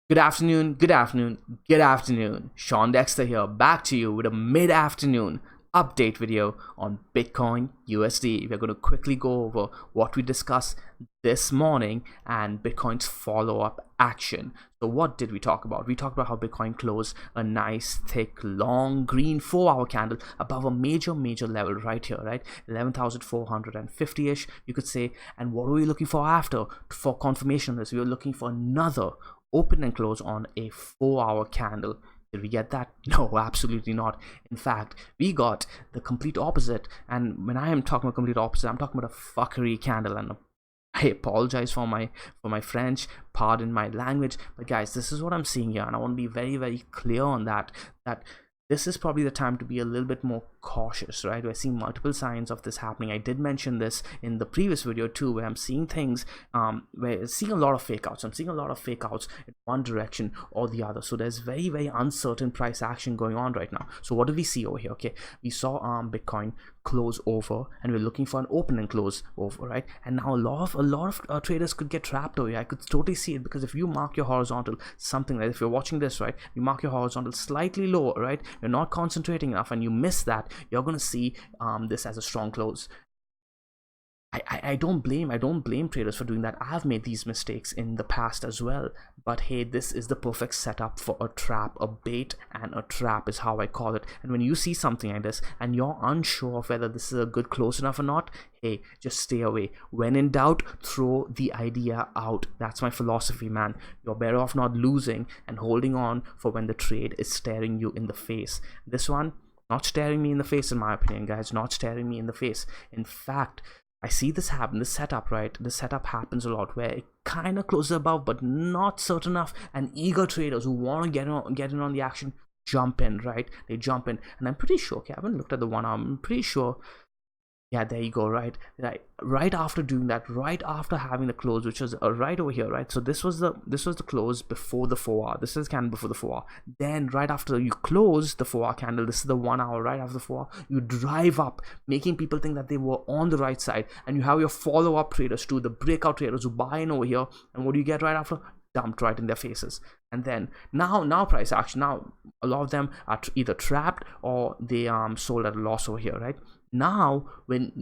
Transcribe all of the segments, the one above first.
Good afternoon, good afternoon, good afternoon. Sean Dexter here, back to you with a mid-afternoon update video on Bitcoin USD. We're going to quickly go over what we discussed this morning and Bitcoin's follow-up action. So what did we talk about? We talked about how Bitcoin closed a nice, thick, long green 4-hour candle above a major level right here, right? 11,450-ish, you could say. And what were we looking for after? For confirmation of this, we were looking for another open and close on a 4-hour candle. Did we get that? No, absolutely not. In fact, we got the complete opposite. And when I am talking about complete opposite, I'm talking about a fuckery candle. And I apologize for my French, pardon my language, but guys, this is what I'm seeing here, and I want to be very clear on that this is probably the time to be a little bit more cautious, right? We're seeing multiple signs of this happening. I did mention this in the previous video too, where I'm seeing things, where I'm seeing a lot of fake outs. I'm seeing a lot of fake outs in one direction or the other. So there's very uncertain price action going on right now. So what do we see over here? Okay, we saw Bitcoin close over, and we're looking for an open and close over, right? And now a lot of traders could get trapped over here. I could totally see it, because if you mark your horizontal, something like, if you're watching this, right, you mark your horizontal slightly lower, right, you're not concentrating enough and you miss that, you're going to see this as a strong close. I don't blame traders for doing that. I've made these mistakes in the past as well, but hey, this is the perfect setup for a trap. A bait and a trap is how I call it. And when you see something like this and you're unsure of whether this is a good close enough or not, hey, just stay away. When in doubt, throw the idea out. That's my philosophy, man. You're better off not losing and holding on for when the trade is staring you in the face. This one, not staring me in the face, in my opinion, guys. Not staring me in the face. In fact, I see this happen, this setup, right? This setup happens a lot, where it kind of closes above, but not certain enough. And eager traders who want to get in on the action jump in, right? They jump in, and I'm pretty sure. Okay, I haven't looked at the 1 hour. I'm pretty sure. Yeah, there you go, right after doing that, right after having the close, which was right over here, right? So this was the close before the 4 hour. This is candle before the 4 hour. Then right after you close the 4 hour candle, this is the 1 hour. Right after the 4 hour, you drive up, making people think that they were on the right side, and you have your follow-up traders too, the breakout traders who buy in over here, and what do you get right after? Dumped right in their faces. And then now price action. Now a lot of them are either trapped or they sold at a loss over here, right? Now when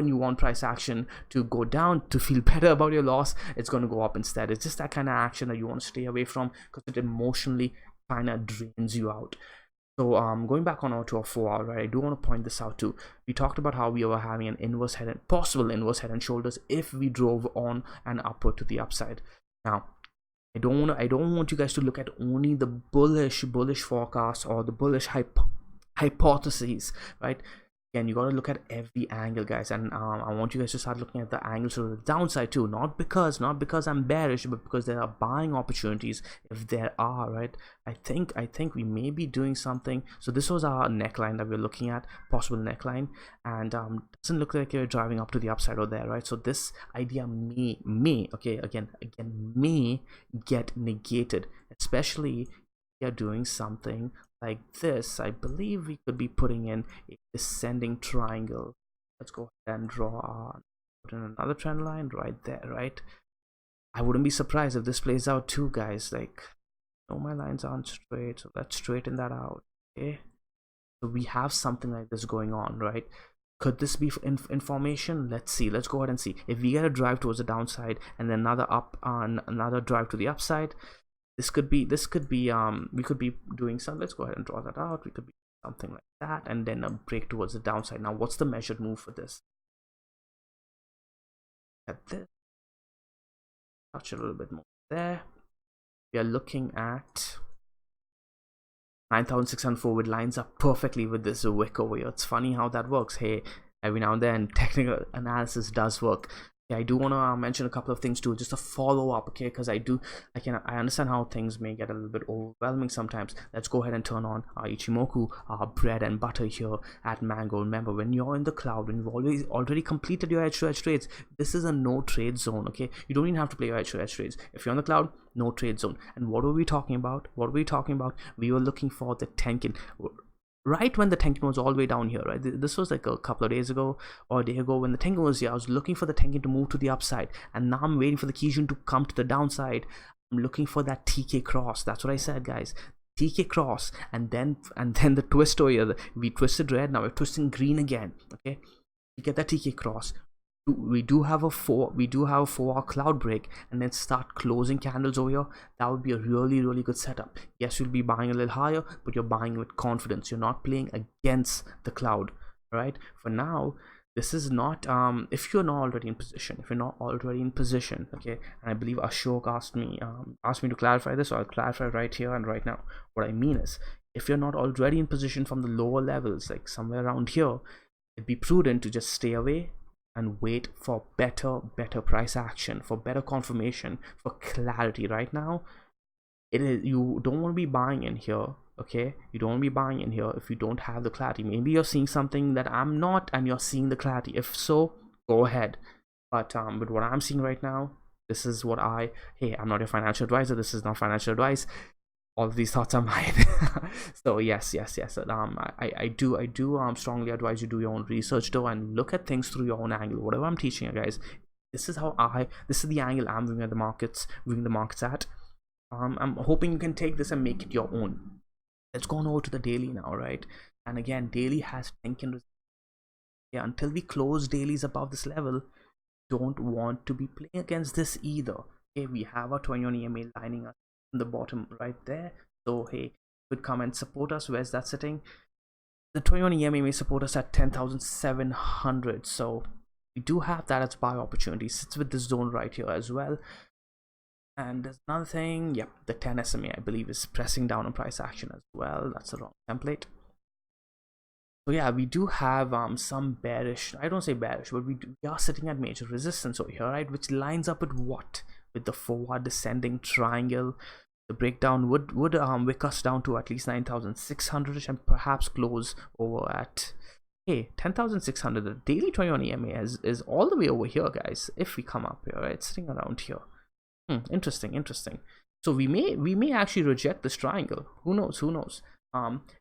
you want price action to go down, to feel better about your loss, it's going to go up instead. It's just that kind of action that you want to stay away from, because it emotionally kind of drains you out. So going back on to our 4 hour, right, I do want to point this out too. We talked about how we were having an possible inverse head and shoulders if we drove on and upward to the upside. Now I don't want you guys to look at only the bullish forecast or the bullish hypotheses, right? Again, you got to look at every angle, guys, and I want you guys to start looking at the angles to the downside too. Not because I'm bearish, but because there are buying opportunities, if there are, right? I think we may be doing something. So this was our neckline that we're looking at, possible neckline, and doesn't look like you're driving up to the upside or there, right? So this idea may okay, again may get negated, especially if you're doing something like this. I believe we could be putting in a descending triangle. Let's go ahead and put in another trend line right there, right? I wouldn't be surprised if this plays out too, guys. Like, no, my lines aren't straight, so let's straighten that out. Okay, so we have something like this going on, right? Could this be in formation? Let's see. Let's go ahead and see. If we get a drive towards the downside and then another another drive to the upside, this could be we could be doing some. Let's go ahead and draw that out. We could be something like that, and then a break towards the downside. Now what's the measured move for this? At this, touch a little bit more there. We are looking at 9,604, which lines up perfectly with this wick over here. It's funny how that works. Hey, every now and then technical analysis does work. Yeah, I do want to mention a couple of things too, just a follow-up, okay, because I understand how things may get a little bit overwhelming sometimes. Let's go ahead and turn on our Ichimoku, our bread and butter here at Mango. Remember, when you're in the cloud, when you've already completed your edge-to-edge trades, this is a no trade zone, okay? You don't even have to play your edge-to-edge trades. If you're on the cloud, no trade zone. And what were we talking about? We were looking for the Tenkin. Right when the Tenkin was all the way down here, right? This was like a couple of days ago or a day ago when the Tenkin was here. I was looking for the Tenkin to move to the upside, and now I'm waiting for the Kijun to come to the downside. I'm looking for that TK cross. That's what I said, guys. TK cross, and then the twist over here. We twisted red, now we're twisting green again. Okay, you get that TK cross. We do have a 4-hour cloud break, and then start closing candles over here. That would be a really good setup. Yes, you'll be buying a little higher, but you're buying with confidence. You're not playing against the cloud. All right, for now, this is not if you're not already in position, okay. And I believe Ashok asked me to clarify this, so I'll clarify right here and right now. What I mean is, if you're not already in position from the lower levels, like somewhere around here, it'd be prudent to just stay away and wait for better price action, for better confirmation, for clarity. Right now, you don't want to be buying in here. Okay, you don't want to be buying in here if you don't have the clarity. Maybe you're seeing something that I'm not, and you're seeing the clarity. If so, go ahead. But what I'm seeing right now, this is what hey, I'm not your financial advisor. This is not financial advice. All of these thoughts are mine. So yes. I do strongly advise you do your own research though, and look at things through your own angle. Whatever I'm teaching you guys, this is the angle I'm viewing the markets at. I'm hoping you can take this and make it your own. Let's go on over to the daily now, right? And again, daily has tanking. Yeah, until we close dailies above this level, don't want to be playing against this either. Okay, we have our 21 EMA lining us on the bottom right there. So hey, could come and support us. Where's that sitting? The 21 EMA may support us at 10,700. So we do have that as buy opportunity. Sits with this zone right here as well. And there's another thing, yep, the 10 SMA I believe is pressing down on price action as well. That's the wrong template. So yeah, we do have some bearish, I don't say bearish, but we are sitting at major resistance over here, right? Which lines up with what? With the forward descending triangle. The breakdown would wick us down to at least 9,600 and perhaps close over at 10,600. The daily 21 EMA is all the way over here, guys. If we come up here, right, sitting around here. Interesting. So we may actually reject this triangle. Who knows?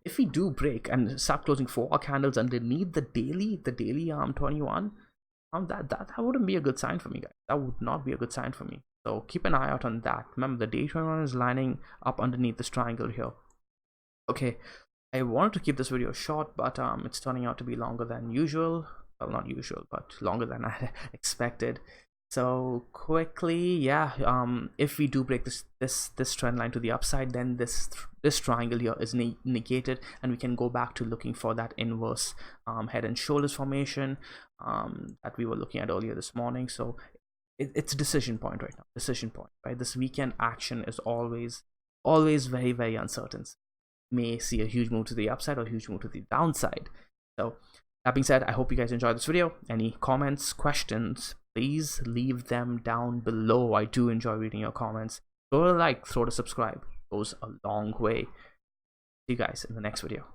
If we do break and start closing 4-hour candles underneath the daily 21, that wouldn't be a good sign for me, guys. That would not be a good sign for me. So keep an eye out on that. Remember, the day 21 is lining up underneath this triangle here. Okay, I wanted to keep this video short, but it's turning out to be longer than usual. Well, not usual, but longer than I expected. So quickly, yeah, if we do break this trend line to the upside, then this triangle here is negated, and we can go back to looking for that inverse head and shoulders formation that we were looking at earlier this morning. So it's a decision point right now. Right? This weekend action is always very uncertain. You may see a huge move to the upside or a huge move to the downside. So that being said, I hope you guys enjoyed this video. Any comments, questions, please leave them down below. I do enjoy reading your comments. Throw a like, throw a subscribe. Goes a long way. See you guys in the next video.